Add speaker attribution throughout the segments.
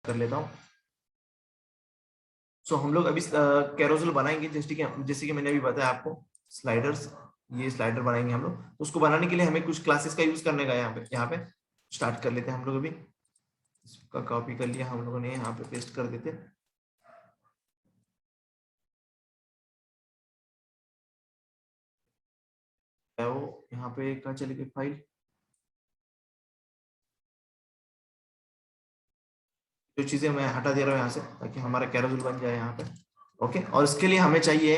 Speaker 1: कर लेता हूँ। सो हम लोग अभी कैरोसेल बनाएंगे, जैसे कि मैंने अभी बताया आपको स्लाइडर्स, ये स्लाइडर बनाएंगे हम लोग। तो उसको बनाने के लिए हमें कुछ क्लासेस का यूज करने का यहाँ पे स्टार्ट कर लेते हैं हम लोग। अभी इसका कॉपी कर लिया हम लोगों ने, यहाँ पे पेस्ट कर देते हैं। वो यहाँ पे कहाँ चली गई फाइल, जो चीजें मैं हटा दे रहा हूँ यहाँ से, ताकि हमारा कैरोसेल बन जाए यहाँ पे। ओके, और इसके लिए हमें चाहिए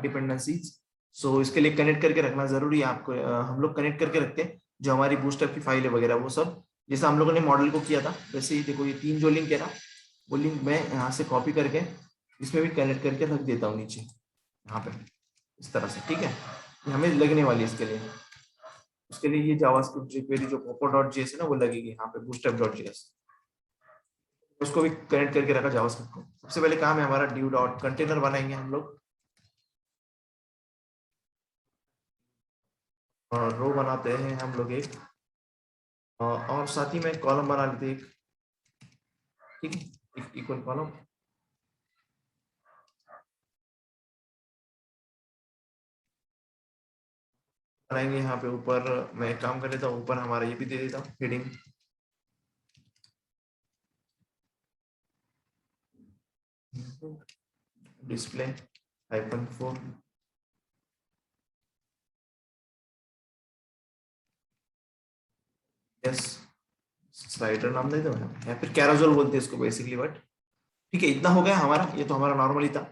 Speaker 1: डिपेंडेंसीज। सो इसके लिए कनेक्ट करके रखना जरूरी है आपको। हम लोग कनेक्ट करके रखते हैं जो हमारी बूस्टअप की फाइल है वगैरह, वो सब जैसे हम लोगों ने मॉडल को किया था वैसे ही। देखो ये 3 जो लिंक है ना, वो लिंक मैं यहाँ से कॉपी करके इसमें भी कनेक्ट करके रख देता हूँ नीचे यहाँ पे, इस तरह से। ठीक है, ये हमें लगने वाली है इसके लिए। उसके लिए ये जावास्क्रिप्ट jQuery जो popo.js है ना, वो लगेगी यहाँ पे bootstrap.js। उसको भी कनेक्ट करके रखा जावास्क्रिप्ट को। सबसे पहले काम है हमारा ड्यू डॉट कंटेनर बनाएंगे हम लोग, और रो बनाते हैं हम लोग एक, और साथ ही में कॉलम बना लेते हैं एक। ठीक है, एक इक्वल कॉलम बनाएंगे यहाँ पे। ऊपर मैं एक काम कर लेता हूँ, ऊपर हमारा ये भी दे देता हूँ हेडिंग, डिस्प्ले -4। यस, स्लाइडर नाम दे दो या फिर कैरोसेल बोलते हैं इसको बेसिकली, बट ठीक है। इतना हो गया हमारा, ये तो हमारा नॉर्मली था।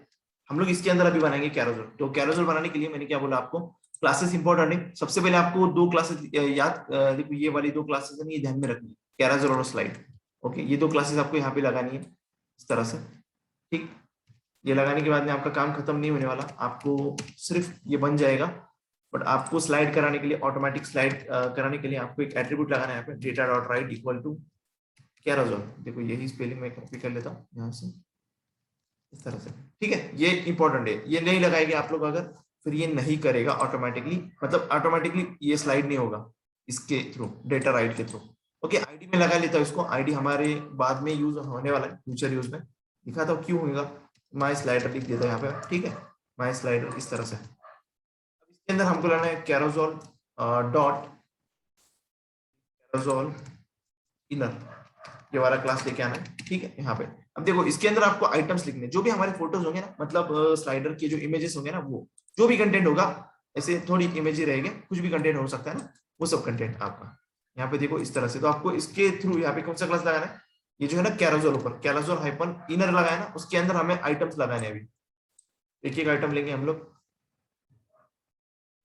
Speaker 1: हम लोग इसके अंदर अभी बनाएंगे कैरोसेल। तो कैरोसेल बनाने के लिए मैंने क्या बोला आपको, क्लासेस इंपॉर्टेंट है। सबसे पहले आपको दो क्लासेस याद, देखो ये वाली दो क्लासेस है, ये ध्यान में रखनी है, कैरोसेल और स्लाइड। ओके, ये दो क्लासेस आपको यहाँ पे लगानी है इस तरह से। ठीक, ये लगाने के बाद में आपका काम खत्म नहीं होने वाला, आपको सिर्फ ये बन जाएगा। बट आपको स्लाइड कराने के लिए, ऑटोमेटिक स्लाइड कराने के लिए आपको एक एट्रीब्यूट लगाना है यहाँ पे, data dot ride equal to carousel. देखो यही स्पेलिंग मैं कॉपी कर लेता हूँ यहाँ से, इस तरह से। ठीक है, ये इंपॉर्टेंट है, ये नहीं लगाएंगे आप लोग अगर, फिर ये नहीं करेगा ऑटोमेटिकली, मतलब ऑटोमेटिकली ये स्लाइड नहीं होगा इसके थ्रू, डेटा राइट के थ्रू। ओके, आईडी में लगा लेता हूँ इसको। आईडी हमारे बाद में यूज होने वाला है, फ्यूचर यूज में दिखाता हूँ क्यों होगा। माई स्लाइडर लिख देता है यहाँ पे। ठीक है, माई स्लाइडर इस तरह से। अब इसके अंदर हमको लाना है कैरोसेल डॉट कैरोसेल इनर, ये वाला क्लास लेके आना है। ठीक है, यहाँ पे अब देखो इसके अंदर आपको आइटम्स लिखने, जो भी हमारे फोटोज होंगे ना, मतलब स्लाइडर के जो इमेजेस होंगे ना, वो जो भी कंटेंट होगा, ऐसे थोड़ी इमेज ही रहेंगे, कुछ भी कंटेंट हो सकता है ना, वो सब कंटेंट आपका यहाँ पे देखो इस तरह से। तो आपको इसके थ्रू यहाँ पे कौन सा क्लास लगाना है, ये जो है ना कैरोसेल, ऊपर कैरोसेल हाइपन इनर लगाया ना, उसके अंदर हमें आइटम्स लगाने हैं। अभी एक एक आइटम लेंगे हम लोग।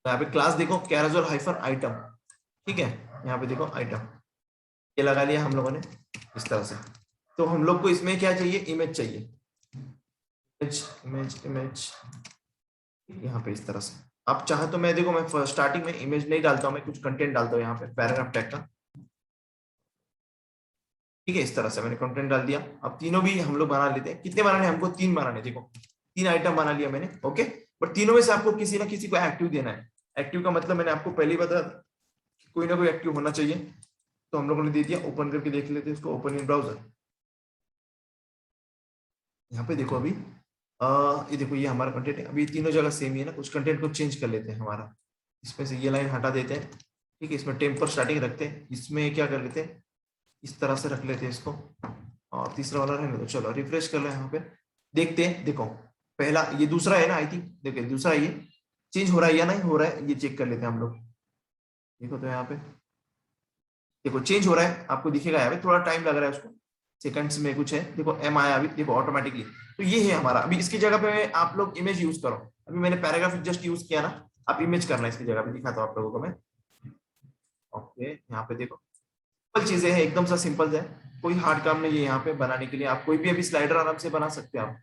Speaker 1: तो यहाँ पे क्लास देखो कैरोसेल हाइफन आइटम। ठीक है, यहाँ पे देखो आइटम, ये लगा लिया हम लोगों ने इस तरह से। तो हम लोग को इसमें क्या चाहिए, इमेज चाहिए, इमेज इमेज इमेज, यहाँ पे इस तरह से। आप चाहे तो मैं देखो, मैं स्टार्टिंग में इमेज नहीं डालता हूँ, मैं कुछ कंटेंट डालता हूँ यहाँ पे पैराग्राफ टैग का। ठीक है, इस तरह से मैंने कंटेंट डाल दिया। अब तीनों भी हम लोग बना लेते हैं। कितने बनाने, हमको 3 बनाने। देखो 3 आइटम बना लिया मैंने। ओके, बट तीनों में से आपको किसी ना किसी को एक्टिव देना है। एक्टिव का मतलब मैंने आपको पहले ही बताया, कोई ना कोई एक्टिव होना चाहिए। तो हम लोगों ने दे दिया। ओपन करके देख लेते हैं इसको, ओपन इन ब्राउजर। यहाँ पे देखो अभी ये देखो, ये हमारा कंटेंट है। अभी तीनों जगह सेम ही है ना, कुछ कंटेंट को चेंज कर लेते हैं हमारा। इसमें से ये लाइन हटा देते हैं। ठीक है, इसमें टेम्पर स्टार्टिंग रखते हैं, इसमें क्या कर लेते हैं, इस तरह से रख लेते हैं इसको। और तीसरा वाला रहने दो। चलो रिफ्रेश कर लो यहाँ पे, देखते हैं। देखो पहला, ये दूसरा है ना, आई थिंक देखिए दूसरा, ये चेंज हो रहा है या नहीं हो रहा है, ये चेक कर लेते हैं हम लोग। देखो तो यहाँ पे देखो चेंज हो रहा है, आपको दिखेगा यहाँ पे, थोड़ा टाइम लग रहा है उसको, सेकंड्स में कुछ है। देखो एम आया अभी, देखो ऑटोमेटिकली। तो ये है हमारा। अभी इसकी जगह पे आप लोग इमेज यूज करो। अभी मैंने पैराग्राफ जस्ट यूज किया ना, आप इमेज करना इसकी जगह पे, दिखाता हूँ आप लोगों को मैं। ओके, यहाँ पे देखो सिंपल चीजें हैं, एकदम सा सिंपल है, कोई हार्ड काम नहीं है यहाँ पे बनाने के लिए। आप कोई भी अभी स्लाइडर आराम से बना सकते हैं। आप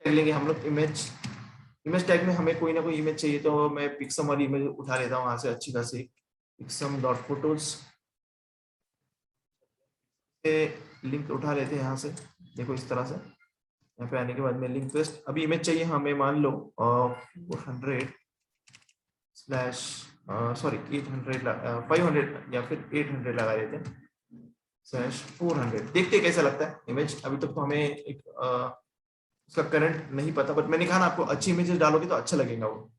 Speaker 1: टैग लेंगे हम लोग, इमेज। इमेज टैग में हमें कोई ना कोई इमेज चाहिए, तो मैं पिक्सम वाली इमेज उठा लेता हूँ वहां से अच्छी खासी, पिक्सम डॉट फोटोज लिंक उठा लेते हैं यहाँ से। देखो इस तरह से, यहाँ पे आने के बाद में लिंक पेस्ट। अभी इमेज चाहिए हमें, मान लो 400 स्लैश, सॉरी 800, 500 या फिर 800 लगा देते हैं। 400 देखते हैं कैसा लगता है इमेज। अभी तक तो हमें एक उसका करंट नहीं पता, बट मैंने कहा ना आपको अच्छी इमेजेस डालोगे तो अच्छा लगेगा वो।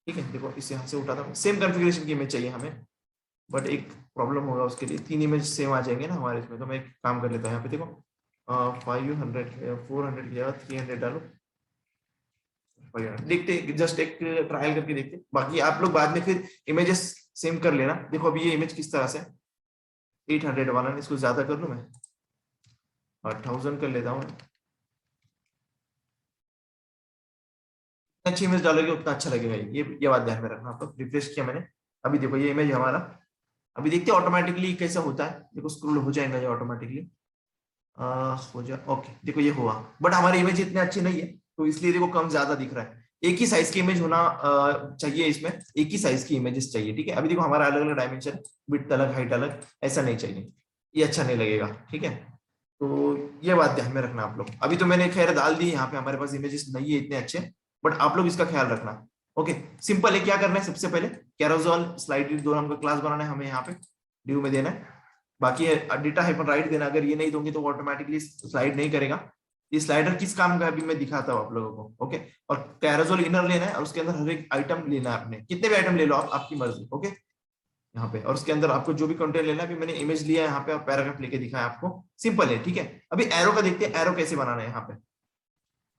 Speaker 1: ठीक है, देखो इस यहाँ से उठा था, सेम कॉन्फ़िगरेशन की इमेज चाहिए हमें, बट एक प्रॉब्लम होगा उसके लिए, 3 इमेज सेम आ जाएंगे ना हमारे इसमें। तो मैं एक काम कर लेता हूँ, यहाँ पे देखो 500 400 की जगह 300 डालो, 500 देखते हैं, जस्ट एक ट्रायल करके देखते हैं। बाकी आप लोग बाद में फिर इमेजेस सेम कर लेना। देखो अभी ये इमेज किस तरह से 800 वाला, इसको ज्यादा कर लूं मैं और 1000 कर लेता हूँ। अच्छी इमेज डालोगे उतना अच्छा लगेगा, ये बात ध्यान में रखना। आप लोग रिफ्रेश किया मैंने, अभी देखो ये इमेज हमारा, अभी देखते हैं ऑटोमेटिकली कैसा होता है। देखो स्क्रोल हो जाएगा ये ऑटोमेटिकली, हो जा, ओके देखो ये हुआ, बट हमारी इमेज इतनी अच्छी नहीं है तो इसलिए देखो कम ज्यादा दिख रहा है। एक ही साइज की इमेज होना चाहिए इसमें, एक ही साइज की इमेजेस चाहिए। ठीक है, अभी देखो हमारा अलग अलग डायमेंशन, विड्थ अलग, हाइट अलग, ऐसा नहीं चाहिए, ये अच्छा नहीं लगेगा। ठीक है, तो ये बात ध्यान में रखना आप लोग। अभी तो मैंने खैर डाल दी यहाँ पे, हमारे पास इमेजेस नहीं है इतने अच्छे, बट आप लोग इसका ख्याल रखना। ओके, सिंपल है, क्या करना है सबसे पहले, कैरोजोल स्लाइड दो नाम का क्लास बनाना है हमें, यहाँ पे ड्यू में देना है। बाकी डेटा हाइपन राइट देना, अगर ये नहीं दोगे तो ऑटोमेटिकली स्लाइड नहीं करेगा। ये स्लाइडर किस काम का अभी मैं दिखाता हूँ आप लोगों को। ओके, और कैरोजोल इनर लेना है और उसके अंदर हर एक आइटम लेना है आपने, कितने भी आइटम ले लो आप, आपकी मर्जी। ओके, यहाँ पे, और उसके अंदर आपको जो भी कंटेंट लेना है, अभी मैंने इमेज लिया है यहाँ पे और पैराग्राफ लेके दिखाया आपको, सिंपल है। ठीक है, अभी एरो का देखते हैं, एरो कैसे बनाना है यहाँ पे।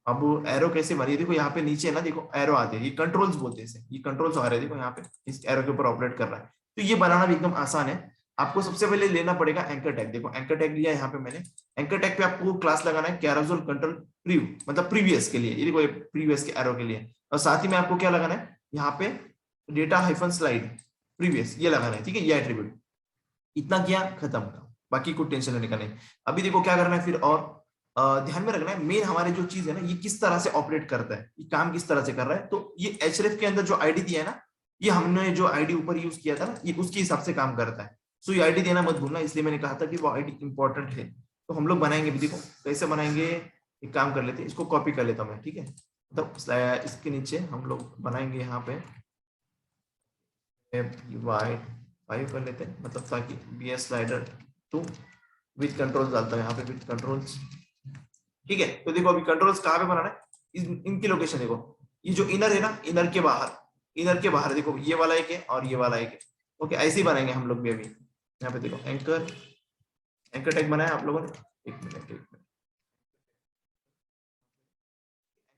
Speaker 1: अब एरो कैसे बनी, देखो यहाँ पे नीचे ना, देखो एरो आते हैं, ये कंट्रोल्स बोलते हैं इसे, ये कंट्रोल्स आ रहे हैं देखो यहाँ पे, इस एरो के ऊपर ऑपरेट कर रहा है। तो ये बनाना भी एकदम आसान है। आपको सबसे पहले लेना पड़ेगा एंकर टैग। देखो एंकर टैग लिया यहाँ पे मैंने, एंकर टैग पे आपको क्लास लगाना है कैरोजोल कंट्रोल प्रीव्यू, मतलब प्रीवियस के लिए, ये देखो प्रीवियस के एरो के लिए। और साथ ही में आपको क्या लगाना है यहाँ पे, डेटा हाइफन स्लाइड प्रीवियस, ये लगाना है। ठीक है, ये एट्रीब्यूट, इतना किया खत्म, बाकी कोई टेंशन लेने का नहीं। अभी देखो क्या करना है फिर, और ध्यान में रखना है मेन हमारे जो चीज है ना, ये किस तरह से ऑपरेट करता है, ये काम किस तरह से कर रहा है। तो ये एचरेफ के अंदर जो आईडी दिया है ना, ये हमने जो आईडी ऊपर यूज किया था ना, ये उसके हिसाब से काम करता है। सो ये आईडी देना मत भूलना, इसलिए मैंने कहा था कि वो आईडी इंपॉर्टेंट है। तो हम लोग बनाएंगे भी, देखो कैसे बनाएंगे, एक काम कर लेते हैं, इसको कॉपी कर लेता हूँ मैं। ठीक है, तो इसके नीचे हम लोग बनाएंगे यहाँ पे वाई 5 कर लेते हैं, मतलब ताकि B S slider 2 with controls डालता है यहाँ पे, विथ कंट्रोल्स। ठीक है, तो देखो अभी कंट्रोल्स कहाँ पे बनाना है, इनकी लोकेशन देखो, ये जो इनर है ना, इनर के बाहर, इनर के बाहर देखो ये वाला एक है और ये वाला एक है। ओके, ऐसे ही बनाएंगे हम लोग भी। अभी यहाँ पे देखो एंकर, एंकर टैग बनाया आप लोगों ने, एक मिनट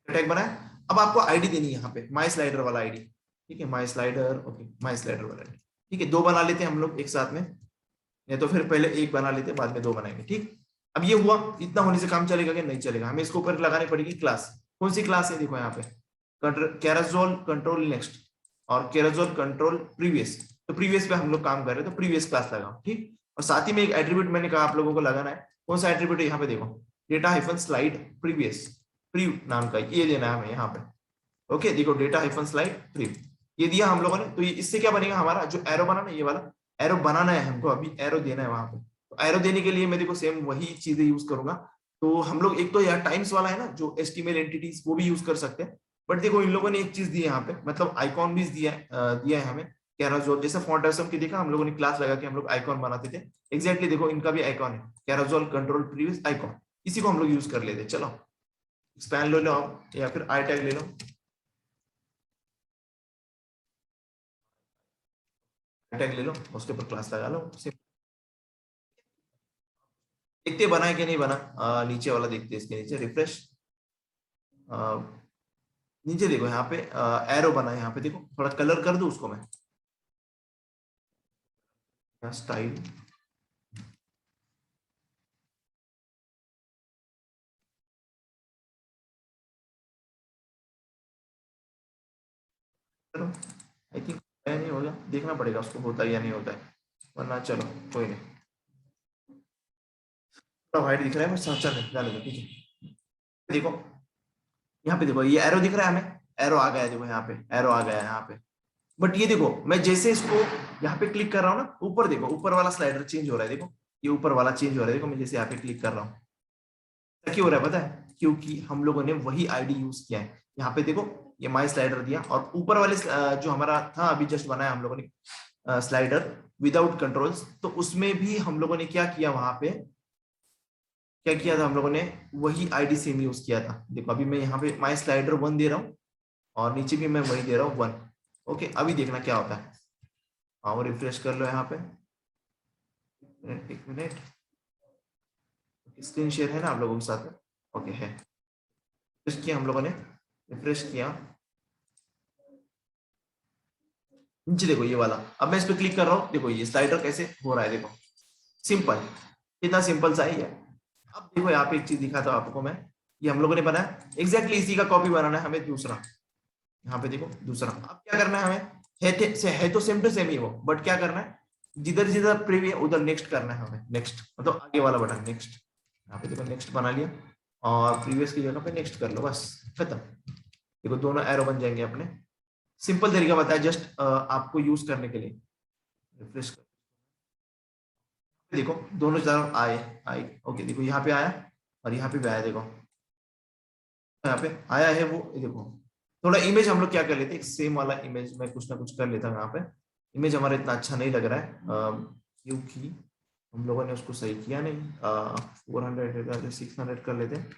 Speaker 1: टैग बनाया। अब आपको आईडी देनी है यहाँ पे, माई स्लाइडर वाला आईडी। ठीक है, माई स्लाइडर, ओके माई स्लाइडर वाला आईडी। ठीक है, 2 बना लेते हैं हम लोग एक साथ में, या तो फिर पहले 1 बना लेते हैं बाद में 2 बनाएंगे। ठीक, अब ये हुआ, इतना होने से काम चलेगा कि नहीं चलेगा, हमें इसको ऊपर लगानी पड़ेगी क्लास। कौन सी क्लास है, देखो यहाँ पे कैराजोल कंट्रोल नेक्स्ट और कैराजोल कंट्रोल प्रीवियस। तो प्रीवियस पे हम लोग काम कर रहे हैं, तो प्रीवियस क्लास लगाओ। ठीक, और साथ ही में एक एट्रीब्यूट मैंने कहा आप लोगों को लगाना है, कौन सा एट्रीब्यूट है यहाँ पे देखो, data hyphen slide previous, pre नाम का ये देना है हमें यहाँ पे। ओके, देखो डेटा हाइफन स्लाइड प्री, ये दिया हम लोगों ने। तो ये इससे क्या बनेगा, हमारा जो एरो बनाना, ये वाला एरो बनाना है हमको, अभी एरो देना है वहां पे। तो एरो देने के लिए मैं देखो सेम वही चीजें यूज करूंगा। तो हम लोग एक तो यार टाइम्स वाला है ना जो एचटीएमएल एंटिटीज, वो भी यूज कर सकते हैं। बट देखो इन लोगों ने एक चीज दी है यहाँ पे, मतलब आइकॉन भी दिया है हमें। कैराजोल जैसे फॉन्ट की देखा हम लोगों ने क्लास लगा के हम लोग आइकॉन बनाते थे, एग्जैक्टली देखो इनका भी आइकॉन है, कैराजोल कंट्रोल प्रीवियस आइकॉन, इसी को हम लोग यूज कर लेते। चलो स्पैन ले लो आप, या फिर आई टैग ले लो, टैग ले लो, उसके ऊपर क्लास लगा लो। देखते बना है कि नहीं बना, नीचे वाला देखते हैं, इसके नीचे रिफ्रेश, नीचे देखो यहाँ पे एरो बना है, यहाँ पे देखो थोड़ा कलर कर दूं उसको मैं, स्टाइल आई थिंक नहीं होगा, देखना पड़ेगा उसको होता है या नहीं होता है, वरना चलो कोई नहीं, थोड़ा वाइट दिख रहा है बस, चल जाने दो। ठीक है, देखो यहाँ पे देखो ये एरो दिख रहा है हमें, एरो आ गया है, देखो यहाँ पे एरो आ गया है यहाँ पे। बट ये देखो मैं जैसे इसको यहाँ पे क्लिक कर रहा हूँ ना, ऊपर देखो ऊपर वाला स्लाइडर चेंज हो रहा है, देखो ये ऊपर वाला चेंज हो रहा है, देखो मैं जैसे यहाँ पे क्लिक कर रहा हूँ, क्यों हो रहा है पता है, क्योंकि हम लोगों ने वही आईडी यूज किया है। यहाँ पे देखो ये माई स्लाइडर दिया, और ऊपर वाले जो हमारा था अभी जस्ट बनाया हम लोगों ने स्लाइडर, विदाउट कंट्रोल्स, तो उसमें भी हम लोगों ने क्या किया, वहां पे क्या किया था हम लोगों ने, वही आईडी सेम यूज किया था। देखो अभी मैं यहाँ पे माई स्लाइडर 1 दे रहा हूँ और नीचे भी मैं वही दे रहा हूँ 1। ओके, अभी देखना क्या होता है। हाँ, वो रिफ्रेश कर लो यहाँ पे, एक मिनट, स्क्रीन शेयर है ना आप लोगों के साथ में? ओके है, रिफ्रेश किया हम लोगों ने, रिफ्रेश किया, नीचे देखो ये वाला, अब मैं इस पे क्लिक कर रहा हूँ, देखो ये स्लाइडर कैसे हो रहा है, देखो सिंपल, इतना सिंपल सा ही है। अब देखो यहाँ पे एक चीज दिखाता हूँ आपको मैं, ये हम लोगों ने बनाया एग्जैक्टली इसी का कॉपी बनाना है हमें दूसरा। यहाँ पे देखो दूसरा, अब क्या करना है हमें, है तो सेम टू सेम ही वो, बट क्या करना है, जिधर जिधर प्रीवियस उधर नेक्स्ट करना है हमें, नेक्स्ट मतलब आगे वाला बटन नेक्स्ट। यहाँ पे देखो नेक्स्ट बना लिया और प्रीवियस की जगह पे नेक्स्ट कर लो, बस खत्म। देखो दोनों एरो बन जाएंगे अपने। सिंपल तरीका बताया जस्ट आपको यूज करने के लिए। रिफ्रेश कर, देखो दोनों तरफ आए आए, ओके देखो यहाँ पे आया और यहाँ पे भी आया, देखो यहाँ पे आया है वो, देखो थोड़ा इमेज हम लोग क्या कर लेते हैं, सेम वाला इमेज में कुछ ना कुछ कर लेता हूँ यहाँ पे। इमेज हमारा इतना अच्छा नहीं लग रहा है क्योंकि हम लोगों ने उसको सही किया नहीं। 400 600 कर लेते हैं।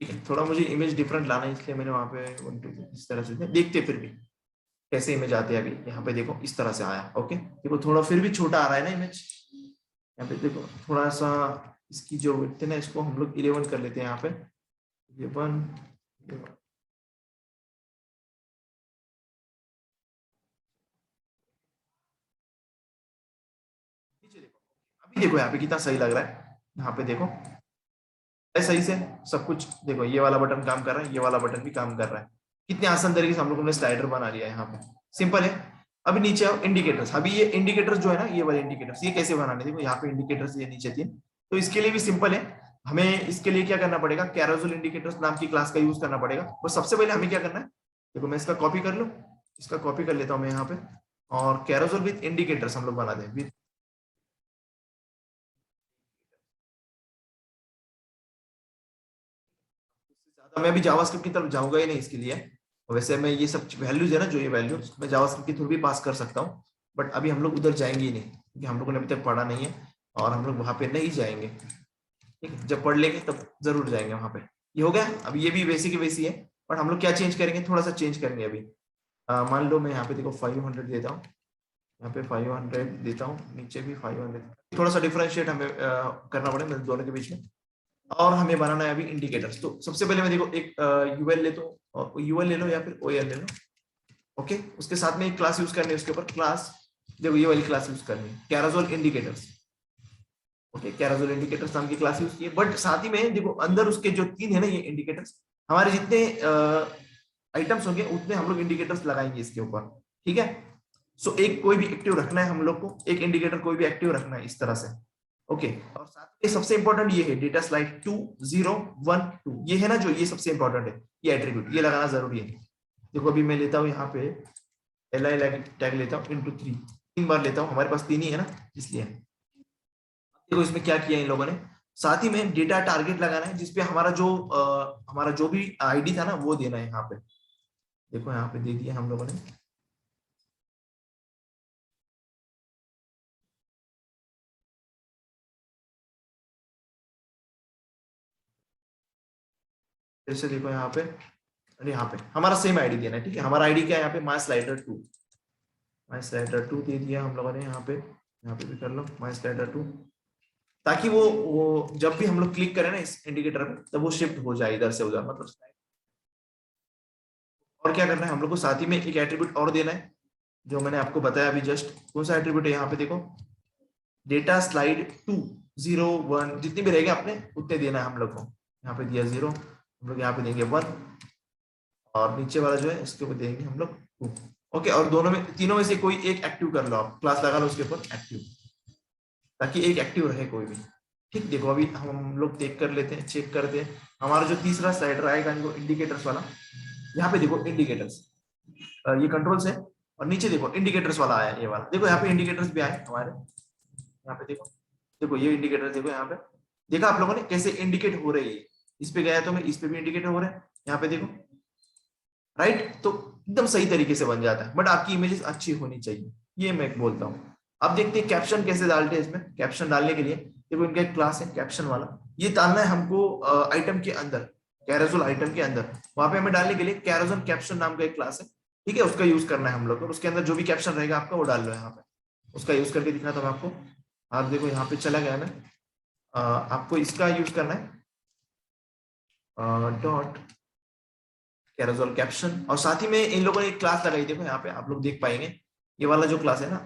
Speaker 1: ठीक है, थोड़ा मुझे इमेज डिफरेंट लाना है इसलिए मैंने वहां पे 1 2 इस तरह से देखते, फिर भी कैसे इमेज आते हैं। अभी यहाँ पे देखो इस तरह से आया, ओके देखो थोड़ा फिर भी छोटा आ रहा है ना इमेज। यहाँ पे देखो थोड़ा सा इसकी जो विड्थ है ना, इसको हम लोग 11 कर लेते हैं यहाँ पे, 11। नीचे देखो, अभी देखो यहाँ पे कितना सही लग रहा है, यहाँ पे देखो सही से सब कुछ। देखो ये वाला बटन काम कर रहा है, ये वाला बटन भी काम कर रहा है। कितने आसान तरीके से हम लोगों ने स्लाइडर बना लिया है यहाँ पे, सिंपल है। अभी नीचे आओ, इंडिकेटर्स। अभी ये इंडिकेटर्स जो है ना, ये वाले इंडिकेटर्स, ये कैसे बनाने, देखो यहाँ पे इंडिकेटर्स ये नीचे थे, तो इसके लिए भी सिंपल है। हमें इसके लिए क्या करना पड़ेगा, कैरोसेल इंडिकेटर्स नाम की क्लास का यूज करना पड़ेगा। और सबसे पहले हमें क्या करना है, देखो मैं इसका कॉपी कर लूँ, इसका कॉपी कर लेता हूँ मैं यहाँ पे, और कैरोसेल विद इंडिकेटर्स हम लोग बना दें। ज्यादा मैं अभी जावास्क्रिप्ट की तरफ जाऊंगा ही नहीं इसके लिए। वैसे मैं ये सब वैल्यूज है ना, जो ये वैल्यूज मैं जावास्क्रिप्ट के थ्रू भी पास कर सकता हूँ, बट अभी हम लोग उधर जाएंगे ही नहीं क्योंकि हम लोगों ने अभी तक पढ़ा नहीं है और हम लोग वहां पे नहीं जाएंगे। ठीक है, जब पढ़ लेंगे तब जरूर जाएंगे वहां पे। ये हो गया, अब ये भी वैसी की वैसी है, बट हम लोग क्या चेंज करेंगे, थोड़ा सा चेंज करेंगे अभी। मान लो मैं यहाँ पे देखो 500 देता हूँ, यहाँ पे 500 देता हूँ, नीचे भी 500। थोड़ा सा डिफरेंशिएट हमें करना पड़ेगा दोनों के बीच में। और हमें बनाना है अभी इंडिकेटर्स। तो सबसे पहले मैं देखो एक यूएल ले, तो यूएल ले लो या फिर ओएल ले लो। ओके, उसके साथ में एक क्लास यूज करनी है, उसके ऊपर क्लास देखो ये वाली क्लास यूज करनी है, कैराजोल इंडिकेटर्स। ओके, कैराजोल इंडिकेटर्स नाम की क्लास यूज की है, बट साथ ही में देखो अंदर उसके जो 3 है ना ये इंडिकेटर्स, हमारे जितने आइटम्स होंगे उतने हम लोग इंडिकेटर्स लगाएंगे इसके ऊपर। ठीक है, सो एक कोई भी एक्टिव रखना है हम लोग को, एक इंडिकेटर कोई भी एक्टिव रखना है इस तरह से। ओके, और साथ में सबसे इंपॉर्टेंट ये है डेटा स्लाइड 2 0 1 2, ये है ना जो, ये सबसे इंपॉर्टेंट है, ये एट्रीब्यूट ये लगाना जरूरी है। देखो अभी मैं लेता हूँ यहाँ पे एल आई टैग लेता हूँ इंटू 3, 3 बार लेता हूँ, हमारे पास 3 ही है ना इसलिए। देखो इसमें क्या किया इन लोगों ने, साथ ही में डेटा टारगेट लगाना है जिसपे हमारा जो भी आईडी था ना वो देना है यहाँ पे। देखो यहाँ पे दे दिया हम लोगों ने। फिर से देखो यहाँ पे, अरे यहाँ पे हमारा सेम आईडी देना है। ठीक है, हमारा आईडी क्या है यहाँ पे, माई स्लाइडर 2, माई स्लाइडर 2 दे दिया हम लोगों ने यहाँ पे भी कर लो माई स्लाइडर 2, ताकि वो जब भी हम लोग क्लिक करें ना इस इंडिकेटर पे तब वो शिफ्ट हो जाए इधर से उधर, मतलब। और क्या करना है हम लोग को, साथ ही में एक एट्रीब्यूट और देना है जो मैंने आपको बताया अभी जस्ट। कौन सा एट्रीब्यूट है, यहाँ पे देखो डेटा स्लाइड 2 0 1 जितनी भी रहेगी आपने उतने देना है हम लोग को। यहाँ पे दिया 0, हम लोग यहाँ पे देंगे 1, और नीचे वाला जो है इसके ऊपर देंगे हम लोग 2। ओके, और दोनों में तीनों में से कोई एक एक्टिव कर लो, आप क्लास लगा लो उसके ऊपर एक्टिव, ताकि एक एक्टिव रहे कोई भी। ठीक, देखो अभी हम लोग चेक कर लेते हैं, चेक करते हैं हमारा जो तीसरा स्लाइडर आएगा इनको इंडिकेटर्स वाला। यहाँ पे देखो इंडिकेटर्स, ये कंट्रोल्स है, और नीचे देखो इंडिकेटर्स वाला आया ये वाला, देखो यहाँ पे इंडिकेटर्स भी आए हमारे। यहाँ पे देखो, देखो ये इंडिकेटर देखो यहाँ पे, देखा आप लोगों ने कैसे इंडिकेट हो रही है। इस पे गया तो मैं इस पे भी इंडिकेटर हो रहा है, यहाँ पे देखो, राइट। तो एकदम सही तरीके से बन जाता है, बट आपकी इमेजेस अच्छी होनी चाहिए, ये मैं बोलता हूँ। अब देखते हैं कैप्शन कैसे डालते हैं इसमें। कैप्शन डालने के लिए देखो इनका एक क्लास है कैप्शन वाला, ये डालना है हमको आइटम के अंदर, कैरोसेल आइटम के अंदर। वहां पे हमें डालने के लिए कैरोसेल कैप्शन नाम का एक क्लास है, ठीक है, उसका यूज करना है हम लोग को। उसके अंदर जो भी कैप्शन रहेगा आपका वो डाल लो यहाँ पे, उसका यूज करके दिखना था मैं आपको। आप देखो यहाँ पे चला गया मैं, आपको इसका यूज करना है डॉट कैरोसेल कैप्शन, और साथ ही में इन लोगों ने एक क्लास लगाई, देखो यहाँ पे आप लोग देख पाएंगे, ये वाला जो क्लास है ना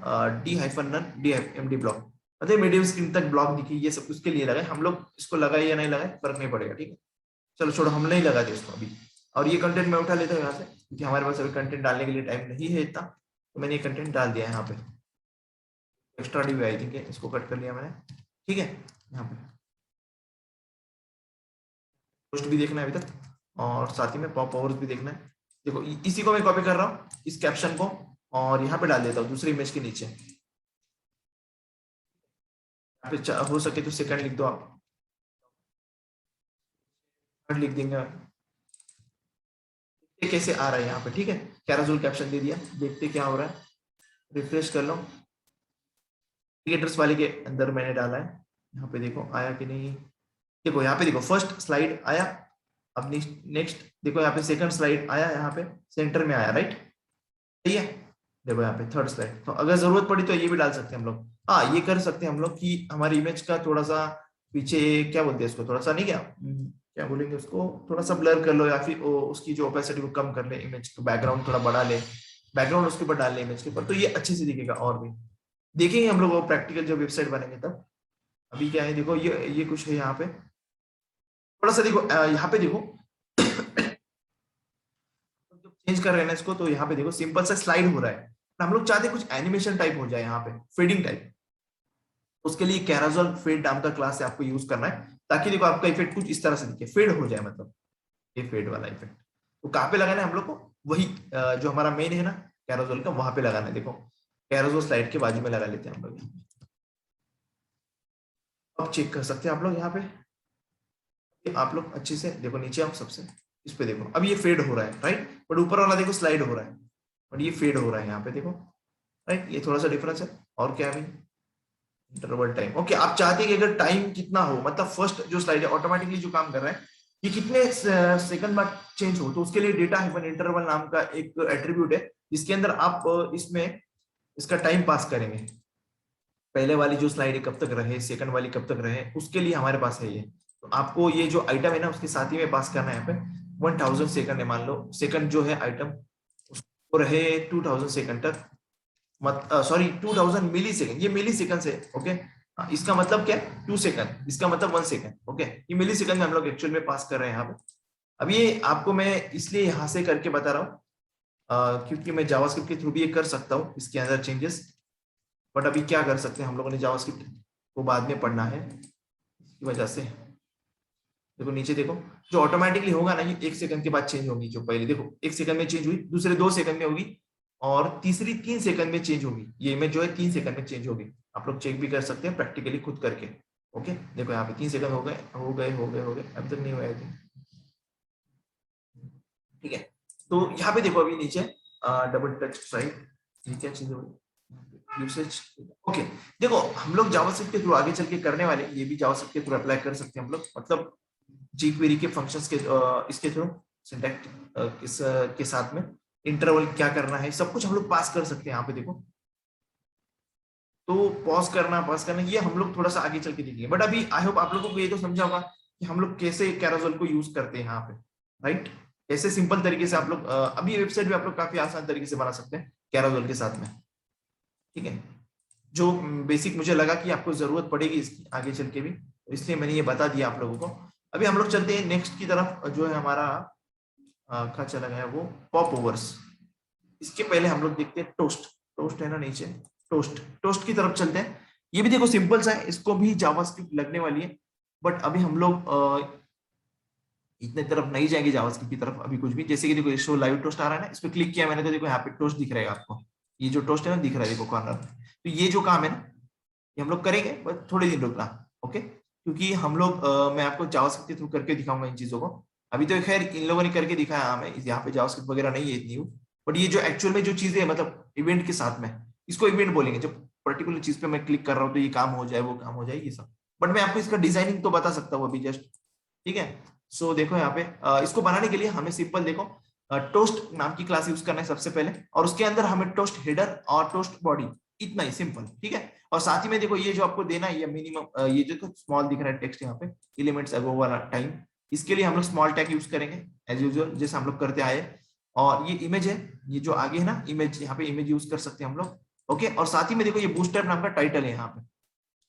Speaker 1: d-none d-md ब्लॉक, मतलब मीडियम स्क्रीन तक ब्लॉक दिखी, ये सब उसके लिए लगाए हम लोग। इसको लगाए या नहीं लगाए फर्क नहीं पड़ेगा, ठीक है, चलो छोड़ो, हम नहीं लगाते इसको अभी। और ये कंटेंट मैं उठा लेता हूँ यहाँ से, क्योंकि हमारे पास अभी कंटेंट डालने के लिए टाइम नहीं है इतना, तो मैंने ये कंटेंट डाल दिया यहाँ पे। एक्स्ट्रा डी आई थिंक इसको कट कर लिया मैंने, ठीक है। यहाँ पे पोस्ट भी देखना है अभी तक, और साथ ही में पॉप ओवर्स भी देखना है। देखो इसी को मैं कॉपी कर रहा हूँ, इस कैप्शन को, और यहाँ पे डाल देता हूँ दूसरी इमेज के नीचे। यहाँ पे हो सके तो सेकंड लिख दो आप, लिख देंगे, ये कैसे आ रहा है यहाँ पे, ठीक है। कैरोसेल कैप्शन दे दिया, देखते क्या हो रहा है, रिफ्रेश कर लो। क्रिएटर्स वाले के अंदर मैंने डाला है, यहाँ पे देखो आया कि नहीं। देखो यहाँ पे देखो फर्स्ट स्लाइड आया, अब नेक्स्ट देखो यहाँ पे सेकंड स्लाइड आया, यहाँ पे सेंटर में आया, राइट, सही है। देखो यहाँ पे थर्ड स्लाइड, तो अगर जरूरत पड़ी तो ये भी डाल सकते हैं हम लोग। हाँ ये कर सकते हैं हम लोग कि हमारी इमेज का थोड़ा सा पीछे, क्या बोलते हैं इसको, थोड़ा सा नहीं, क्या बोलेंगे उसको, थोड़ा सा ब्लर कर लो, या फिर उसकी जो ओपेसिटी को कम कर ले, इमेज का बैकग्राउंड थोड़ा बढ़ा ले, बैकग्राउंड उसके ऊपर डाल ले इमेज के ऊपर, तो ये अच्छे से दिखेगा। और भी देखेंगे हम लोग वो प्रैक्टिकल जो वेबसाइट बनेंगे तब। अभी क्या है देखो, ये कुछ है यहाँ पे, थोड़ा सा देखो यहाँ पे देखो चेंज कर रहे हैं ना इसको, तो यहाँ पे देखो सिंपल सा स्लाइड हो रहा है, हम लोग चाहते हैं कुछ एनिमेशन टाइप हो जाए, यहाँ पे फेडिंग टाइप। उसके लिए कैरोसेल फेड नाम का क्लास है, आपको यूज करना है, ताकि देखो आपका इफेक्ट कुछ इस तरह से दिखे, फेड हो जाए, मतलब ये फेड वाला इफेक्ट। तो कहाँ पे लगाना है हम लोग को, वही जो हमारा मेन है ना कैरोसेल का, वहां पे लगाना है। देखो कैरोसेल स्लाइड के बाजू में लगा लेते हैं हम लोग। अब चेक कर सकते हैं आप लोग यहाँ पे, आप लोग अच्छे से देखो नीचे, आप सबसे इस पे देखो, अब ये फेड हो रहा है, राइट, बट ऊपर वाला देखो स्लाइड हो रहा है, और ये फेड हो रहा है यहाँ पे देखो, राइट, ये थोड़ा सा डिफरेंस है। और क्या है इंटरवल टाइम, ओके, आप चाहते हैं कि अगर टाइम कितना हो, मतलब फर्स्ट जो स्लाइड है ऑटोमेटिकली जो काम कर रहा है, ये कितने सेकंड बाद चेंज हो, तो उसके लिए डेटा हाइफन इंटरवल नाम का एक एट्रीब्यूट है, जिसके अंदर आप इसमें इसका टाइम पास करेंगे। पहले वाली जो स्लाइड है कब तक रहे, सेकंड वाली कब तक रहे, उसके लिए हमारे पास है ये। तो आपको ये जो आइटम है ना उसके साथ ही में पास करना है यहाँ पे 1000 सेकंड है, मान लो सेकंड जो है आइटम उसको रहे 2000 सेकंड तक, मत सॉरी 2000 मिली सेकंड, ये मिली सेकंड से, ओके। इसका मतलब क्या है 2 सेकंड, इसका मतलब 1 सेकंड, ओके। ये मिली सेकंड में हम लोग एक्चुअल में पास कर रहे हैं यहाँ पे। अब ये आपको मैं इसलिए यहाँ से करके बता रहा हूँ क्योंकि मैं जावास्क्रिप्ट के थ्रू भी ये कर सकता हूँ इसके अंदर चेंजेस, बट अभी क्या कर सकते हैं हम लोगों ने जावास्क्रिप्ट को बाद में पढ़ना है, इसकी वजह से देखो नीचे देखो, जो ऑटोमेटिकली होगा ना ये 1 सेकंड के बाद चेंज होगी, जो पहले देखो 1 सेकंड में चेंज हुई, दूसरे 2 सेकंड में होगी, और तीसरी 3 सेकंड में चेंज होगी। ये इमेज जो है 3 सेकंड में चेंज होगी, आप लोग चेक भी कर सकते हैं प्रैक्टिकली खुद करके, ओके। देखो यहाँ पे 3 सेकंड हो गए हो गए हो गए हो गए, अब तक नहीं हुआ है, ठीक है। तो यहाँ पे देखो अभी नीचे डबल टच राइट, ये क्या चीज है यूसेज, ओके। देखो हम लोग जावास्क्रिप्ट के थ्रू आगे चल के करने वाले, ये भी जावास्क्रिप्ट के थ्रू अप्लाई कर सकते हैं हम लोग, मतलब jQuery के फंक्शंस के इसके थ्रू सिंटैक्स इस के साथ में इंटरवल क्या करना है, सब कुछ हम लोग पास कर सकते हैं यहाँ पे देखो। तो पॉज करना पास करना ये हम लोग थोड़ा सा आगे चल के देखेंगे, बट अभी आई होप आप लोगों को ये तो समझा होगा कि हम लोग कैसे कैरोसेल को यूज करते हैं यहाँ पे, राइट। ऐसे सिंपल तरीके से आप लोग अभी वेबसाइट भी आप लोग काफी आसान तरीके से बना सकते हैं कैरोसेल के साथ में, ठीक है। जो बेसिक मुझे लगा कि आपको जरूरत पड़ेगी इसकी आगे चल के भी, तो इसलिए मैंने ये बता दिया आप लोगों को। अभी हम लोग चलते हैं नेक्स्ट की तरफ, जो है हमारा क्या चला गया वो पॉप ओवर्स। इसके पहले हम लोग देखते हैं टोस्ट, टोस्ट है ना नीचे, टोस्ट, टोस्ट की तरफ चलते हैं। ये भी देखो सिंपल सा है, इसको भी जावास्क्रिप्ट लगने वाली है, बट अभी हम लोग इतने तरफ नहीं जाएंगे जावास्क्रिप्ट की तरफ अभी कुछ भी। जैसे कि देखो शो लाइव टोस्ट आ रहा है ना, इस पर क्लिक किया मैंने, तो देखो यहाँ पे टोस्ट दिख रहेगा आपको, ये जो टोस्ट है ना दिख रहा है देखो कॉर्नर। तो ये जो काम है ना ये हम लोग करेंगे, बस थोड़े दिन रुकना, ओके। क्योंकि हम लोग मैं आपको जावास्क्रिप्ट के थ्रू करके दिखाऊंगा इन चीजों को। अभी तो खैर इन लोगों ने करके दिखाया, हमें यहाँ पे जावास्क्रिप्ट वगैरह नहीं है इतनी, बट ये जो एक्चुअल में जो चीजें है मतलब इवेंट के साथ में, इसको इवेंट बोलेंगे। जब पर्टिकुलर चीज पे मैं क्लिक कर रहा हूँ तो ये काम हो जाए, वो काम हो जाए, ये सब। बट मैं आपको इसका डिजाइनिंग तो बता सकता हूँ अभी जस्ट। ठीक है। सो देखो यहाँ पे इसको बनाने के लिए हमें सिंपल देखो टोस्ट नाम की क्लास यूज करना है सबसे पहले, और उसके अंदर हमें टोस्ट हेडर और टोस्ट बॉडी, इतना ही सिंपल। ठीक है। और साथ ही में देखो ये जो आपको देना है, ये मिनिमम, ये जो स्मॉल दिख रहा है टेक्स्ट यहाँ पे, एलिमेंट्स अगो वाला टाइम, इसके लिए हम लोग स्मॉल टैग यूज करेंगे एज यूजुअल, जैसे हम लोग करते आए। और ये इमेज है, ये जो आगे है ना इमेज, यहाँ पे इमेज यूज कर सकते हैं हम लोग। ओके। और साथ ही में देखो ये बूस्टर नाम का टाइटल है यहाँ पे,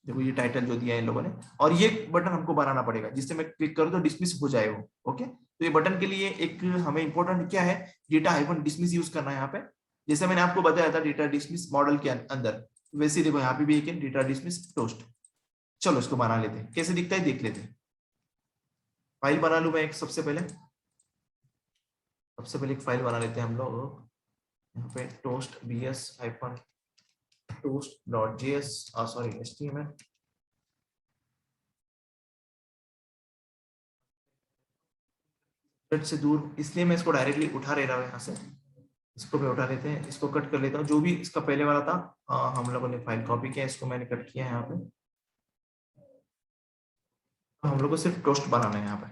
Speaker 1: देखो ये टाइटल जो दिया है इन लोगों ने। और ये बटन हमको बनाना पड़ेगा जिससे मैं क्लिक करूँ तो डिसमिस हो जाए वो। ओके। तो ये बटन के लिए एक हमें इंपॉर्टेंट क्या है, डेटा हाइफन डिसमिस यूज करना है यहाँ पे। जैसे मैंने आपको बताया था डेटा डिसमिस मॉडल के अंदर, वैसे देखो यहाँ पे भी एक है डेटा डिसमिस टोस्ट। चलो इसको बना लेते हैं, कैसे दिखता है देख लेते हैं। फाइल बना लूं मैं एक, सबसे पहले एक फाइल बना लेते हैं हम लोग। यहाँ पे toast B S hyphen toast dot J S, sorry HTML। से दूर इसलिए मैं इसको डायरेक्टली उठा ले रहा हूँ यहाँ से। इसको भी उठा लेते हैं, इसको कट कर लेता हूँ। जो भी इसका पहले वाला था हम लोगों ने फाइल कॉपी किया, इसको मैंने कट किया यहाँ पे। हम लोग को सिर्फ टोस्ट बनाना है यहाँ पे।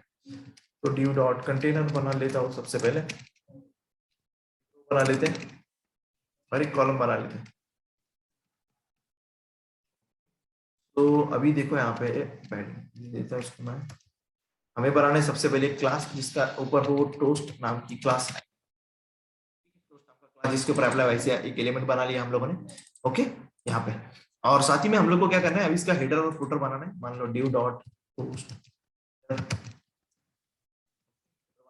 Speaker 1: तो ड्यू डॉट कंटेनर बना लेता हूँ सबसे पहले, बना लेते हैं और एक कॉलम बना लेते हैं। तो अभी देखो यहाँ पे पहले देता हूँ इसको मैं। हमें बनाना है सबसे पहले क्लास जिसका ऊपर हो टोस्ट नाम की क्लास, जिसके ऊपर अप्लाई वैसे एक एलिमेंट बना लिया हम लोगों ने। ओके। यहाँ पे और साथ ही में हम लोग को क्या करना है, अभी इसका हेडर और फुटर बनाना है। मान लो ड्यू डॉट पोस्ट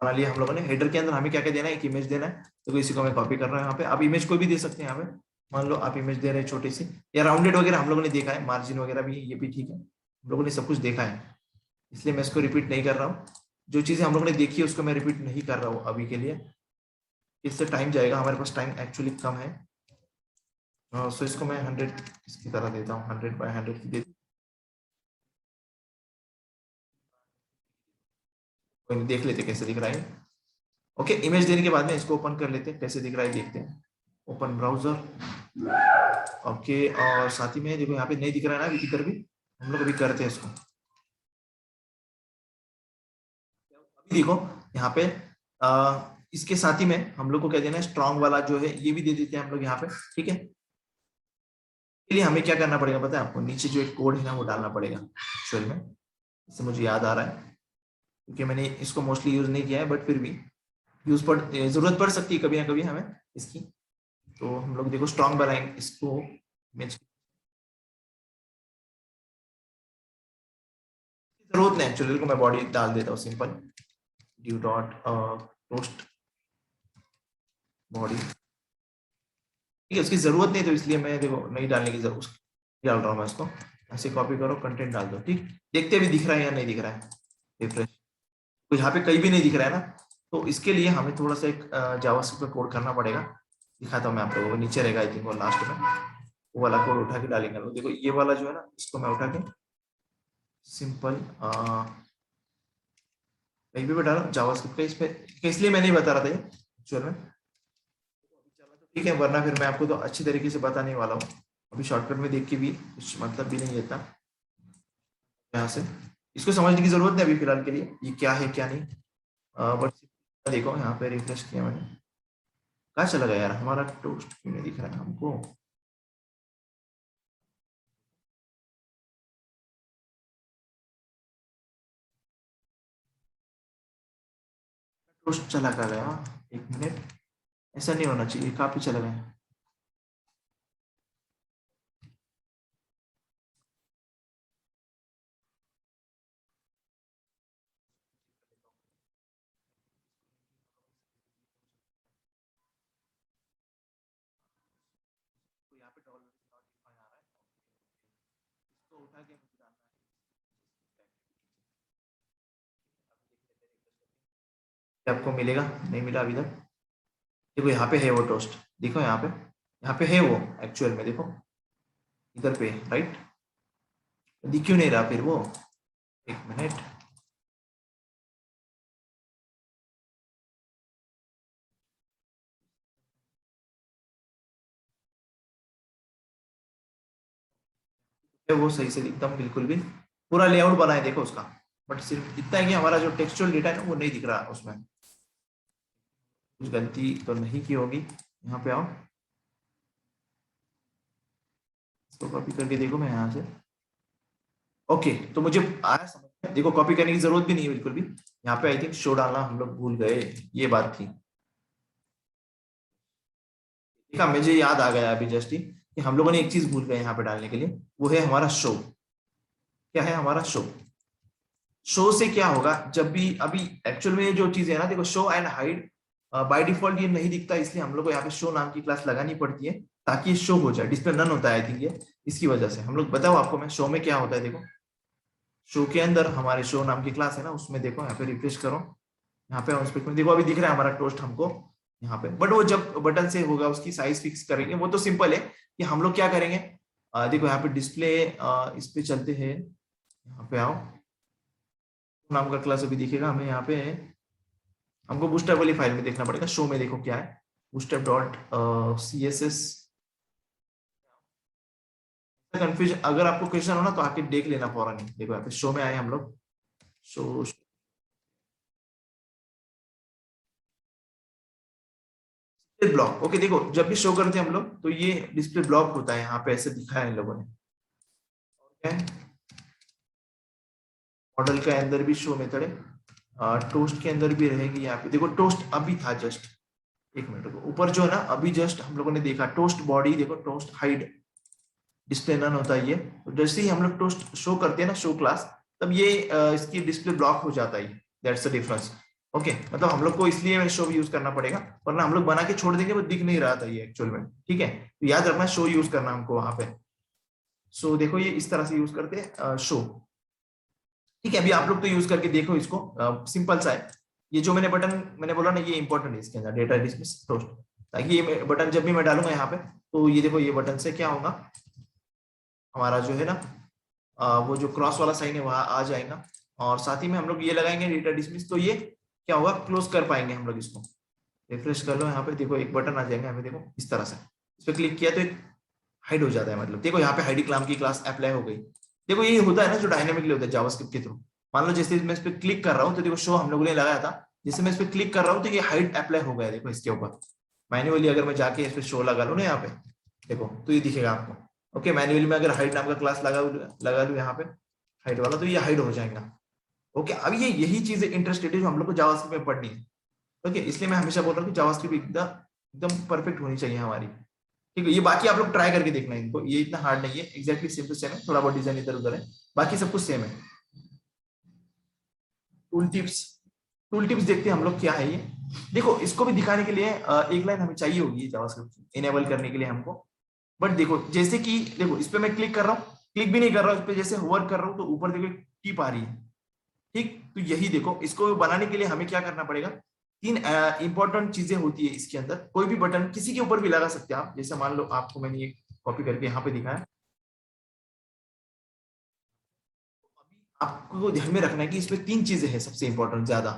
Speaker 1: बना लिया हम लोगों ने। हेडर के अंदर हमें क्या क्या देना है, एक इमेज देना है। तो इसी को मैं कॉपी कर रहा हूँ यहाँ पे। आप इमेज कोई भी दे सकते हैं यहाँ पे। मान लो आप इमेज दे रहे हैं छोटी सी, या राउंडेड वगैरह हम लोगों ने देखा है, मार्जिन वगैरह भी, ये भी ठीक है, हम लोगों ने सब कुछ देखा है, इसलिए मैं इसको रिपीट नहीं कर रहा हूँ। जो चीजें हम लोगों ने देखी है उसको मैं रिपीट नहीं कर रहा हूँ अभी के लिए, इससे टाइम जाएगा, हमारे पास टाइम एक्चुअली कम है। सो इसको मैं 100 इसकी तरह देता हूँ, 100 by 100 की देता हूँ। देख लेते कैसे दिख रहा है। ओके। इमेज देने के बाद में इसको ओपन कर लेते हैं, कैसे दिख रहा है देखते हैं। Open browser. ओके। और साथ ही में देखो यहाँ पे नहीं दिख रहा है ना अभी किधर भी, हम लोग अभी करते हैं इसको। अभी देखो यहाँ पे इसके साथ ही में हम लोग को क्या देना है, स्ट्रॉन्ग वाला जो है ये भी दे देते हैं हम लोग यहाँ पे। ठीक है। इसके लिए हमें क्या करना पड़ेगा पता है आपको, नीचे जो एक कोड है ना वो डालना पड़ेगा एक्चुअल में। इससे मुझे याद आ रहा है, क्योंकि मैंने इसको मोस्टली यूज नहीं किया है, बट फिर भी जरूरत पड़ सकती है कभी ना कभी हमें इसकी। तो हम लोग देखो स्ट्रॉन्ग बनाएंगे इसको। जरूरत नहीं एक्चुअली को, मैं बॉडी डाल देता हूँ simple, due dot post body. ठीक है। उसकी जरूरत नहीं तो इसलिए मैं देखो नहीं डालने की जरूरत डाल रहा हूँ मैं इसको। ऐसे कॉपी करो, कंटेंट डाल दो। ठीक। देखते भी दिख रहा है या नहीं दिख रहा है रिफ्रेश, तो यहाँ पे कहीं भी नहीं दिख रहा है ना। तो इसके लिए हमें थोड़ा सा एक जावास्क्रिप्ट में कोड करना पड़ेगा। दिखाता हूँ मैं आप लोगों को, नीचे रहेगा आई थिंक वो लास्ट में, वो वाला कोड उठा के डालेंगे। देखो ये वाला जो है ना, इसको मैं उठा के सिंपल कहीं भी डालो जावास्क्रिप्ट का, इस पे इसलिए मैं नहीं बता रहा था ये एक्चुअल में। ठीक है, वरना फिर मैं आपको तो अच्छी तरीके से बताने वाला हूँ। अभी शॉर्टकट में देख के भी कुछ मतलब भी नहीं है इतना यहाँ से। इसको समझने की जरूरत नहीं अभी फिलहाल के लिए, ये क्या है क्या नहीं। बट देखो यहाँ पे रिफ्रेश किया मैंने, कहाँ चला गया यार हमारा टोस्ट, क्यों नहीं दिख रहा है हमको। टोस्ट चला गया, एक मिनट, ऐसा नहीं होना चाहिए, काफी चला गया। तो यहाँ पे डॉलर आ रहा है, इसको उठा के मुझे डालना है। आपको मिलेगा, नहीं मिला अभी तक। देखो यहाँ पे है वो टोस्ट, देखो यहाँ पे है वो एक्चुअल में, देखो इधर पे राइट, दिख क्यों नहीं रहा फिर वो। एक मिनट, वो सही से एकदम बिल्कुल भी पूरा लेआउट बना है देखो उसका, बट सिर्फ इतना है कि हमारा जो टेक्सचुअल डेटा है ना वो नहीं दिख रहा उसमें। कुछ गलती तो नहीं की होगी, यहाँ पे आओ, इसको कॉपी करके देखो मैं यहाँ से। ओके, तो मुझे आया समझ में, देखो कॉपी करने की जरूरत भी नहीं है बिल्कुल भी। यहाँ पे आई थिंक शो डालना हम लोग भूल गए, ये बात थी। देखा, मुझे याद आ गया अभी जस्ट ही कि हम लोगों ने एक चीज भूल गए यहाँ पे डालने के लिए, वो है हमारा शो। क्या है हमारा शो? शो से क्या होगा, जब भी अभी एक्चुअल में जो चीज है ना, देखो show and hide by default ये नहीं दिखता, इसलिए हम लोग को यहाँ पे शो नाम की क्लास लगानी पड़ती है ताकि शो हो जाए। डिस्प्ले नन होता है आई थिंक ये, इसकी वजह से हम लोग, बताओ आपको मैं, शो में क्या होता है देखो। शो के अंदर हमारे शो नाम की क्लास है ना, उसमें देखो यहाँ पे रिफ्रेश करो, यहाँ पे उस पे देखो, अभी दिख रहा है हमारा टोस्ट हमको यहाँ पे। बट वो जब बटन से होगा उसकी साइज फिक्स करेंगे, वो तो सिंपल है कि हम लोग क्या करेंगे। देखो यहाँ पे डिस्प्ले, इस पे चलते हैं, यहाँ पे आओ, नाम का क्लास अभी दिखेगा हमें यहाँ पे। हमको बूटस्ट्रैप वाली फाइल में देखना पड़ेगा, शो में देखो क्या है, बूटस्ट्रैप डॉट CSS। कंफ्यूज अगर आपको क्वेश्चन हो ना तो आके देख लेना फौरन ही। देखो यहाँ पे शो में आए हम लोग, शो ब्लॉक। ओके देखो, जब भी शो करते हैं हम लोग तो ये डिस्प्ले ब्लॉक होता है, यहाँ पे ऐसे दिखा है इन लोगों ने। मॉडल के अंदर भी शो मेथड है, टोस्ट के अंदर भी रहेगी। यहाँ पे देखो टोस्ट अभी था जस्ट, एक मिनट को ऊपर जो है ना, अभी जस्ट हम लोगों ने देखा टोस्ट बॉडी, देखो टोस्ट हाइड डिस्प्ले नन होता है ये। तो जैसे ही हम लोग टोस्ट शो करते हैं ना, शो क्लास, तब ये इसकी डिस्प्ले ब्लॉक हो जाता है। That's the difference. ओके, मतलब हम लोग को इसलिए शो यूज करना पड़ेगा, वरना हम लोग बना के छोड़ देंगे, वो दिख नहीं रहा था ये एक्चुअल में। ठीक है, तो याद रखना शो यूज करना हमको वहां पे। सो देखो ये इस तरह से यूज करते हैं शो। ठीक है, अभी आप लोग तो यूज करके देखो इसको, सिंपल सा है। ये जो मैंने बोला ना, ये इंपॉर्टेंट है इसके अंदर, डेटा डिस्मिस टोस्ट, ताकि ये बटन जब भी मैं डालूंगा यहाँ पे, तो ये देखो ये बटन से क्या होगा, हमारा जो है ना, वो जो क्रॉस वाला साइन है वहां आ जाएगा। और साथ ही में हम लोग ये लगाएंगे डेटा डिसमिस, तो ये क्या होगा, क्लोज कर पाएंगे हम लोग इसको। रिफ्रेश कर लो, यहाँ पे देखो एक बटन आ जाएगा हमें, देखो इस तरह से, इस पर क्लिक किया तो एक हाइड हो जाता है। मतलब देखो यहाँ पे हाइड क्लाम की क्लास अप्लाई हो गई। देखो ये होता है ना जो डायनेमिकली होता है जावास्क्रिप्ट के थ्रू। मान लो जैसे मैं इस पर क्लिक कर रहा हूँ तो देखो शो हम लोगों ने लगाया था, जैसे मैं इस पर क्लिक कर रहा हूँ तो ये हाइड अप्लाई हो गया, देखो इसके ऊपर। मैन्युअली अगर मैं जाके इस पर शो लगा लूँ ना यहाँ पे, देखो तो ये दिखेगा आपको। ओके, मैन्युअली में अगर हाइड नाम का क्लास लगा लूँ यहाँ पे, हाइड वाला, तो ये हाइड हो जाएगा। ओके, अब ये यही चीजें इंटरेस्टेड है जो हम लोग को जावास्क्रिप्ट में पढ़नी है। ओके, इसलिए मैं हमेशा बोल रहा हूँ कि जावास्क्रिप्ट एकदम एकदम परफेक्ट होनी चाहिए हमारी। ठीक है, ये बाकी आप लोग ट्राई करके देखना है इनको, ये इतना हार्ड नहीं है, एक्जैक्टली सेम टू सेम है, थोड़ा बहुत डिजाइन इधर उधर है, बाकी सब कुछ सेम है। टूल टिप्स, टूल टिप्स देखते हैं हम लोग क्या है ये। देखो इसको भी दिखाने के लिए एक लाइन हमें चाहिए होगी जावास्क्रिप्ट इनेबल करने के लिए हमको। बट देखो जैसे कि देखो इस पे मैं क्लिक कर रहा हूँ, क्लिक भी नहीं कर रहा हूँ इस पे, जैसे होवर कर रहा हूँ तो ऊपर देखो एक टिप आ रही है। ठीक, तो यही देखो, इसको बनाने के लिए हमें क्या करना पड़ेगा, तीन इंपॉर्टेंट चीजें होती है इसके अंदर। कोई भी बटन किसी के ऊपर भी लगा सकते हैं आप, जैसे मान लो आपको मैंने ये कॉपी करके यहाँ पे दिखाया। आपको ध्यान में रखना है कि इसमें तीन चीजें हैं सबसे इंपॉर्टेंट ज्यादा।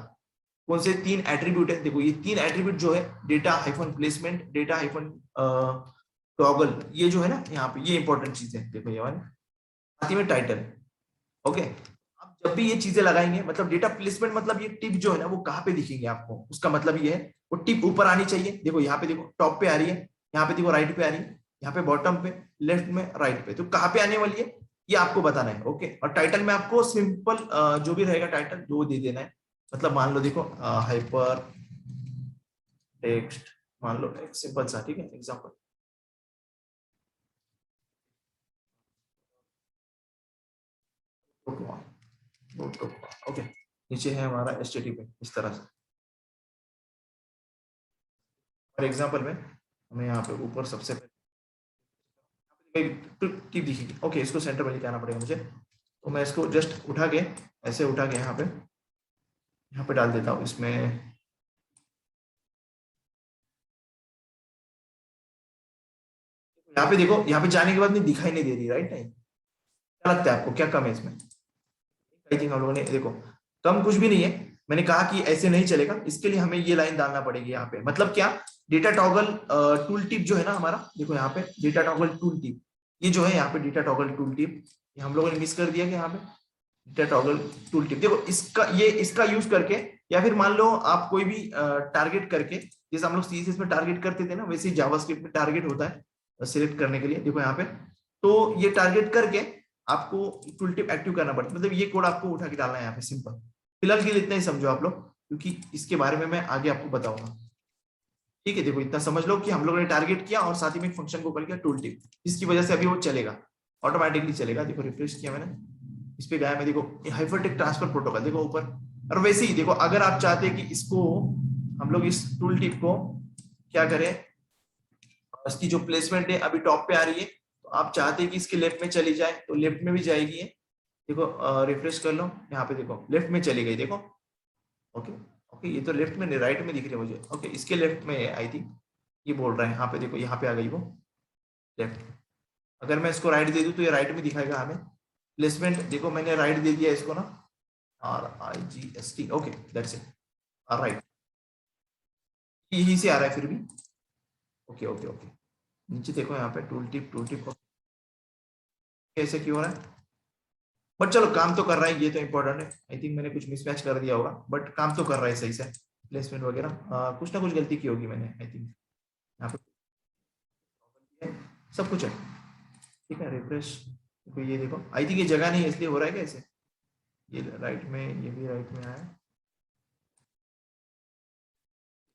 Speaker 1: कौन से तीन एट्रीब्यूट है, देखो ये तीन एट्रीब्यूट जो है, data hyphen placement, data hyphen toggle, ये जो है ना यहाँ पे, ये इंपॉर्टेंट चीजें हैं देखो ये वाले, साथ ही में टाइटल। ओके, अब जब भी ये चीजें लगाएंगे, मतलब डेटा प्लेसमेंट मतलब ये टिप जो है ना वो कहाँ पे दिखेंगे आपको, उसका मतलब ये है वो टिप ऊपर आनी चाहिए। देखो यहाँ पे देखो टॉप पे आ रही है, यहाँ पे देखो राइट पे आ रही है, यहाँ पे बॉटम पे, लेफ्ट में, राइट पे, तो कहाँ पे आने वाली है ये आपको बताना है। ओके, और टाइटल में आपको सिंपल जो भी रहेगा टाइटल वो दे देना है। मतलब मान लो देखो हाइपर टेक्स्ट, मान लो एक सिंपल सा, ठीक है एग्जांपल, ओके, नीचे है हमारा HTTP इस तरह से। फॉर एग्जांपल में हमें यहाँ पे ऊपर सबसे टिप दिखेगी। ओके, इसको सेंटर में लेके आना पड़ेगा मुझे, तो मैं इसको जस्ट उठा के, ऐसे उठा के यहाँ पे डाल देता हूँ इसमें। यहाँ पे देखो, यहाँ पे जाने के बाद नहीं दिखाई नहीं दे रही, राइट? नहीं, क्या लगता है आपको क्या कम है इसमें? आई थिंक हम लोगों ने देखो कम कुछ भी नहीं है, मैंने कहा कि ऐसे नहीं चलेगा, इसके लिए हमें ये लाइन डालना पड़ेगी यहाँ पे। मतलब क्या, डेटा टॉगल टूल टिप जो है ना हमारा, देखो यहाँ पे डेटा टॉगल टूल टिप, ये जो है यहाँ पे डेटा टॉगल टूल टिप, हम लोगों ने मिस कर दिया कि यहाँ पे डेटा टॉगल टूल टिप, देखो इसका यूज करके, या फिर मान लो आप कोई भी टारगेट करके, जैसे हम लोग सीएसएस में टारगेट करते थे ना, वैसे ही जावास्क्रिप्ट में टारगेट होता है सिलेक्ट करने के लिए, देखो यहाँ पे। तो ये टारगेट करके आपको टूल टिप एक्टिव करना पड़ता है, मतलब ये कोड आपको उठा के डालना है यहाँ पे, सिंपल। फिलहाल के लिए इतना ही समझो आप लोग, क्योंकि इसके बारे में मैं आगे आपको बताऊंगा। ठीक है, देखो इतना समझ लो कि हम लोगों ने टारगेट किया और साथ ही में एक फंक्शन को कॉल किया टूल टिप, जिसकी वजह से अभी वो चलेगा, ऑटोमेटिकली चलेगा। देखो रिफ्रेश किया मैंने, इस पे गया मैं, देखो हाइपरटेक्स्ट ट्रांसफर प्रोटोकॉल देखो ऊपर। और वैसे ही देखो, अगर आप चाहते हैं कि इसको हम लोग इस टूल टिप को क्या करें, इसकी जो प्लेसमेंट है अभी टॉप पे आ रही है, तो आप चाहते हैं कि इसके लेफ्ट में चली जाए तो लेफ्ट में भी जाएगी है। देखो रिफ्रेश कर लो, यहाँ पे देखो लेफ्ट में चली गई, देखो। ओके ओके, ये तो लेफ्ट में नहीं राइट में दिख रही है मुझे। ओके, इसके लेफ्ट में है आई थिंक, ये बोल रहा है यहाँ पे, देखो यहाँ पे आ गई वो लेफ्ट। अगर मैं इसको राइट दे दूं तो ये राइट में दिखाएगा हमें प्लेसमेंट। देखो मैंने राइट दे दिया इसको ना, RIGST, okay that's it, right, यही से आ रहा है फिर भी। ओके ओके ओके, नीचे देखो यहाँ पे टूल टिप को कैसे क्यों हो रहा है, बट चलो काम तो कर रहा है, ये तो इंपॉर्टेंट है। आई थिंक मैंने कुछ मिसमैच कर दिया होगा, बट काम तो कर रहा है सही से, प्लेसमेंट वगैरह। कुछ ना कुछ गलती की होगी मैंने, आई थिंक यहाँ पे सब कुछ है। ठीक है, रिफ्रेश, देखो ये देखो, आई थिंक ये जगह नहीं है इसलिए हो रहा है कैसे, ये राइट में, ये भी राइट में आया,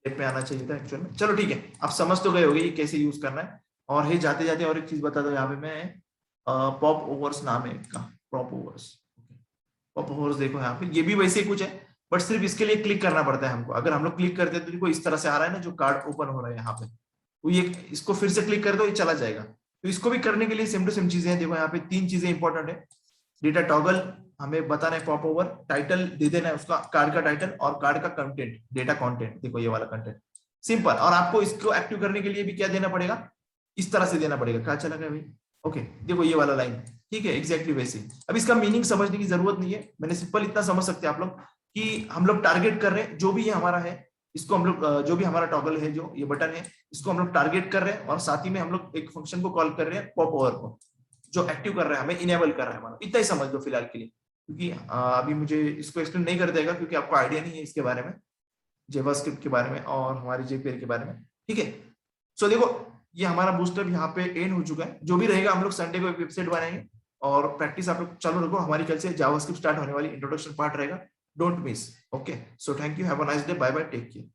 Speaker 1: लेफ्ट में आना चाहिए था एक्चुअल में। चलो ठीक है, आप समझ तो गए होगे ये कैसे यूज करना है। और ये जाते जाते और एक चीज बता दो, यहाँ पे मैं पॉप ओवर्स नाम है इसका, पॉप ओवर्स। पॉप ओवर्स देखो यहाँ पे, ये भी वैसे ही कुछ है, बट सिर्फ इसके लिए क्लिक करना पड़ता है हमको। अगर हम लोग क्लिक करते हैं तो देखो इस तरह से आ रहा है ना, जो कार्ड ओपन हो रहा है यहाँ पे, तो ये इसको फिर से क्लिक कर दो, ये चला जाएगा। तो इसको भी करने के लिए सेम टू सेम चीजें हैं। देखो यहाँ पे 3 चीजें इंपॉर्टेंट है, डेटा टॉगल हमें बताना है, पॉप ओवर टाइटल दे देना है उसका, कार्ड का टाइटल और कार्ड का कंटेंट, डेटा कंटेंट, देखो ये वाला कंटेंट, सिंपल। और आपको इसको एक्टिव करने के लिए भी क्या देना पड़ेगा, इस तरह से देना पड़ेगा। क्या चला गया भाई, ओके देखो ये वाला लाइन, ठीक है एग्जैक्टली वैसे। अब इसका मीनिंग समझने की जरूरत नहीं है, मैंने सिंपल इतना समझ सकते हैं आप लोग कि हम लोग टारगेट कर रहे हैं, जो भी ये हमारा है, इसको हम लोग जो भी हमारा टॉगल है, जो ये बटन है, इसको हम लोग टारगेट कर रहे हैं, और साथ ही में हम लोग एक फंक्शन को कॉल कर रहे हैं पॉप ओवर को, जो एक्टिव कर रहा है, हमें इनेबल कर रहा है हमारा। इतना ही समझ लो फिलहाल के लिए, क्योंकि अभी मुझे इसको एक्सप्लेन नहीं कर देगा, क्योंकि आपको आइडिया नहीं है इसके बारे में, जावास्क्रिप्ट के बारे में और हमारी जेपीआई के बारे में। ठीक है, सो देखो ये हमारा बूस्टर यहाँ पे एंड हो चुका है। जो भी रहेगा हम लोग संडे को एक वेबसाइट बनाएंगे, और प्रैक्टिस आप लोग चालू रखो, हमारी कल से जावास्क्रिप्ट स्टार्ट होने वाली इंट्रोडक्शन पार्ट रहेगा, don't miss. Okay, so thank you, have a nice day, bye bye, take care.